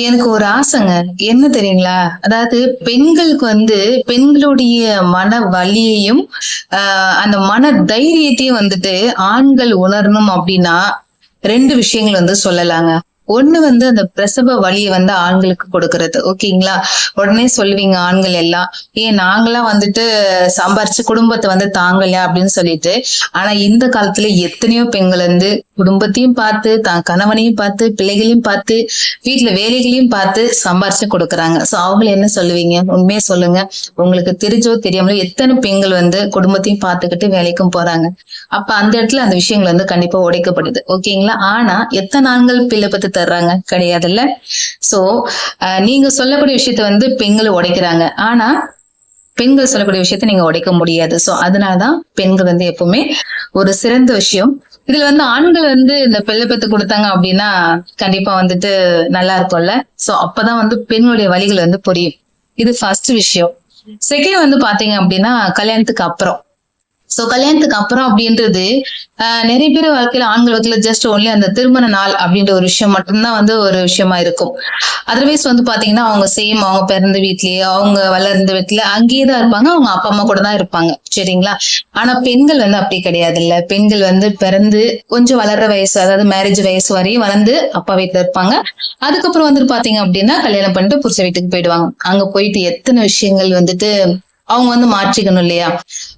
எனக்கு ஒரு ஆசைங்க. என்ன தெரியுங்களா? அதாவது பெண்களுக்கு பெண்களுடைய மன வலியையும், அந்த மன தைரியத்தையும் ஆண்கள் உணரணும் அப்டின்னா, 2 விஷயங்கள் சொல்லலாங்க. ஒண்ணு அந்த பிரசவ வலிய ஆண்களுக்கு கொடுக்கிறது. ஓகேங்களா? உடனே சொல்லுவீங்க ஆண்கள் எல்லாம், "ஏன் நாங்கலாம் சம்பாரிச்சு குடும்பத்த தாங்கலையா?" அப்படின்னு சொல்லிட்டு. ஆனா இந்த காலத்துல எத்தனையோ பெண்கள் குடும்பத்தையும் பார்த்து, தான் கணவனையும் பார்த்து, பிள்ளைகளையும் பார்த்து, வீட்டுல வேலைகளையும் பார்த்து சம்பாரிச்சு கொடுக்குறாங்க. சோ அவங்கள என்ன சொல்லுவீங்க? உண்மையே சொல்லுங்க. உங்களுக்கு தெரிஞ்சோ தெரியாமலோ எத்தனை பெண்கள் குடும்பத்தையும் பார்த்துக்கிட்டு வேலைக்கும் போறாங்க. அப்ப அந்த இடத்துல அந்த விஷயங்கள் கண்டிப்பா உடைக்கப்படுது. ஓகேங்களா? ஆனா எத்தனை ஆண்கள் பிள்ளை பத்து தர்றாங்க? கிடையாதுல்ல. சோ நீங்க சொல்லக்கூடிய விஷயத்த பெண்கள் உடைக்கிறாங்க. ஆனா பெண்கள் சொல்லக்கூடிய விஷயத்த நீங்க உடைக்க முடியாது. சோ அதனாலதான் பெண்கள் எப்பவுமே ஒரு சிறந்த விஷயம். இதுல ஆண்கள் இந்த பிள்ளை பெத்து கொடுத்தாங்க அப்படின்னா கண்டிப்பா நல்லா இருக்கும்ல. சோ அப்பதான் பெண்களுடைய வலிகள் புரியும். இது ஃபர்ஸ்ட் விஷயம். செகண்ட் பாத்தீங்க அப்படின்னா கல்யாணத்துக்கு அப்புறம். சோ கல்யாணத்துக்கு அப்புறம் அப்படின்றது நிறைய பேர் வாழ்க்கையில ஆண்கள் வாழ்க்கையில ஜஸ்ட் ஒன்லி அந்த திருமண நாள் அப்படின்ற ஒரு விஷயம் மட்டும்தான் ஒரு விஷயமா இருக்கும். அதர்வைஸ் பாத்தீங்கன்னா அவங்க சேம் அவங்க பிறந்த வீட்லயே அவங்க வளர்ந்த வீட்டுல அங்கேயே தான் இருப்பாங்க. அவங்க அப்பா அம்மா கூட தான் இருப்பாங்க. சரிங்களா? ஆனா பெண்கள் அப்படி கிடையாது இல்ல. பெண்கள் பிறந்து கொஞ்சம் வளர்ற வயசு, அதாவது மேரேஜ் வயசு வரையும் வளர்ந்து அப்பா வீட்டுல இருப்பாங்க. அதுக்கப்புறம் பாத்தீங்க அப்படின்னா கல்யாணம் பண்ணிட்டு புருஷ வீட்டுக்கு போயிடுவாங்க. அங்க போயிட்டு எத்தனை விஷயங்கள் அவங்க மாற்றிக்கணும் இல்லையா?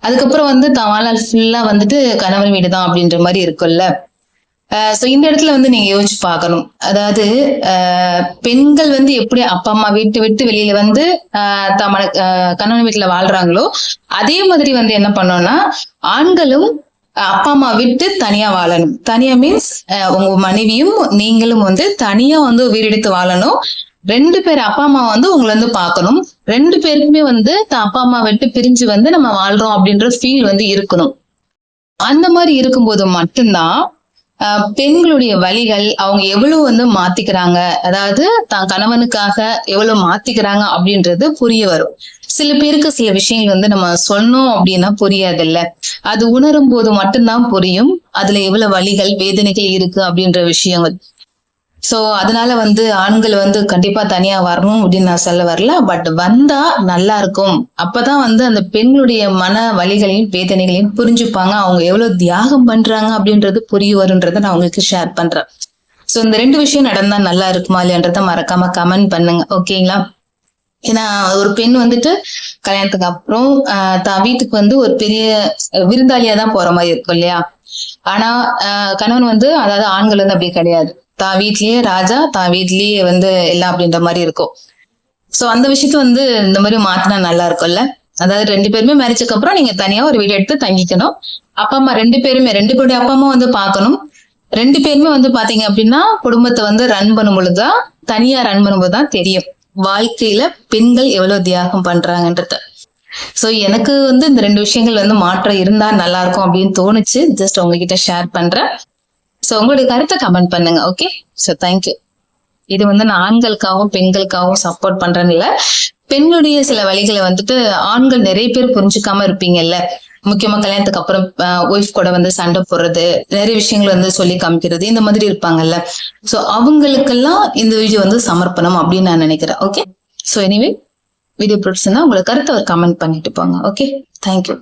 அதுக்கப்புறம் தான் வாழ்நாள் ஃபுல்லா கணவன் வீடுதான் அப்படின்ற மாதிரி இருக்கும்ல. சோ இந்த இடத்துல நீங்க யோசிச்சு பார்க்கணும். அதாவது பெண்கள் எப்படி அப்பா அம்மா வீட்டு விட்டு வெளியில தமன கணவன் வீட்டுல வாழ்றாங்களோ அதே மாதிரி என்ன பண்ணோம்னா ஆண்களும் அப்பா அம்மா விட்டு தனியா வாழணும். தனியா மீன்ஸ் உங்க மனைவியும் நீங்களும் தனியா வீடு எடுத்து வாழணும். 2 பேர் அப்பா அம்மா உங்களை பார்க்கணும். 2 பேருக்குமே அப்பா அம்மா விட்டு பிரிஞ்சு நம்ம வாழ்றோம் அப்படின்ற ஃபீல் இருக்கணும். அந்த மாதிரி இருக்கும்போது மட்டும்தான் பெண்களுடைய வலிகள் அவங்க எவ்வளவு மாத்திக்கிறாங்க, அதாவது தான் கணவனுக்காக எவ்வளவு மாத்திக்கிறாங்க அப்படின்றது புரிய வரும். சில பேருக்கு சில விஷயங்கள் நம்ம சொன்னோம் அப்படின்னா புரியாது இல்ல. அது உணரும் போது மட்டும்தான் புரியும் அதுல எவ்வளவு வலிகள் வேதனைகள் இருக்கு அப்படின்ற விஷயங்கள். சோ அதனால ஆண்கள் கண்டிப்பா தனியா வரணும் அப்படின்னு நான் சொல்ல வரல. பட் வந்தா நல்லா இருக்கும். அப்பதான் அந்த பெண்களுடைய மன வலிகளையும் வேதனைகளையும் புரிஞ்சுப்பாங்க. அவங்க எவ்வளவு தியாகம் பண்றாங்க அப்படின்றது புரிய வரும்ன்றத நான் உங்களுக்கு ஷேர் பண்றேன். சோ இந்த 2 விஷயம் நடந்தா நல்லா இருக்குமா இல்லையன்றத மறக்காம கமெண்ட் பண்ணுங்க. ஓகேங்களா? ஏன்னா ஒரு பெண் கல்யாணத்துக்கு அப்புறம் தான் வீட்டுக்கு ஒரு பெரிய விருந்தாளியா தான் போற மாதிரி இருக்கும் இல்லையா? ஆனா கணவன் அதாவது ஆண்கள் அப்படி கிடையாது. தான் வீட்லயே ராஜா, தான் வீட்லயே எல்லாம் அப்படின்ற மாதிரி இருக்கும். சோ அந்த விஷயத்த இந்த மாதிரி மாத்தினா நல்லா இருக்கும்ல. அதாவது 2 பேருமே மேரேஜுக்கு அப்புறம் நீங்க தனியா ஒரு வீடு எடுத்து தங்கிக்கணும். அப்பா அம்மா 2 பேருமே 2 பேருடைய அப்பா அம்மா பார்க்கணும். 2 பேருமே பாத்தீங்க அப்படின்னா குடும்பத்தை ரன் பண்ணும் பொழுதுதான், தனியா ரன் பண்ணும்போதுதான் தெரியும் வாழ்க்கையில பெண்கள் எவ்வளவு தியாகம் பண்றாங்கன்றத. சோ எனக்கு இந்த 2 விஷயங்கள் மாற்றம் இருந்தா நல்லா இருக்கும் அப்படின்னு தோணுச்சு. ஜஸ்ட் உங்ககிட்ட ஷேர் பண்றேன். சோ உங்களுடைய கருத்தை கமெண்ட் பண்ணுங்க. Okay, so thank you. இது நான் ஆண்களுக்காகவும் பெண்களுக்காகவும் சப்போர்ட் பண்றேன்னு இல்ல. பெண்களுடைய சில வழிகளை ஆண்கள் நிறைய பேர் புரிஞ்சுக்காம இருப்பீங்கல்ல. முக்கியமா கல்யாணத்துக்கு அப்புறம் ஒய்ஃப் கூட சண்டை போடுறது, நிறைய விஷயங்கள் சொல்லி காமிக்கிறது, இந்த மாதிரி இருப்பாங்கல்ல. சோ அவங்களுக்கெல்லாம் இந்த வீடியோ சமர்ப்பணம் அப்படின்னு நான் நினைக்கிறேன். ஓகே, சோ எனிவே வீடியோ பிடிச்சிருந்தா உங்களை கருத்தை ஒரு கமெண்ட் பண்ணிட்டு போங்க. Okay, thank you.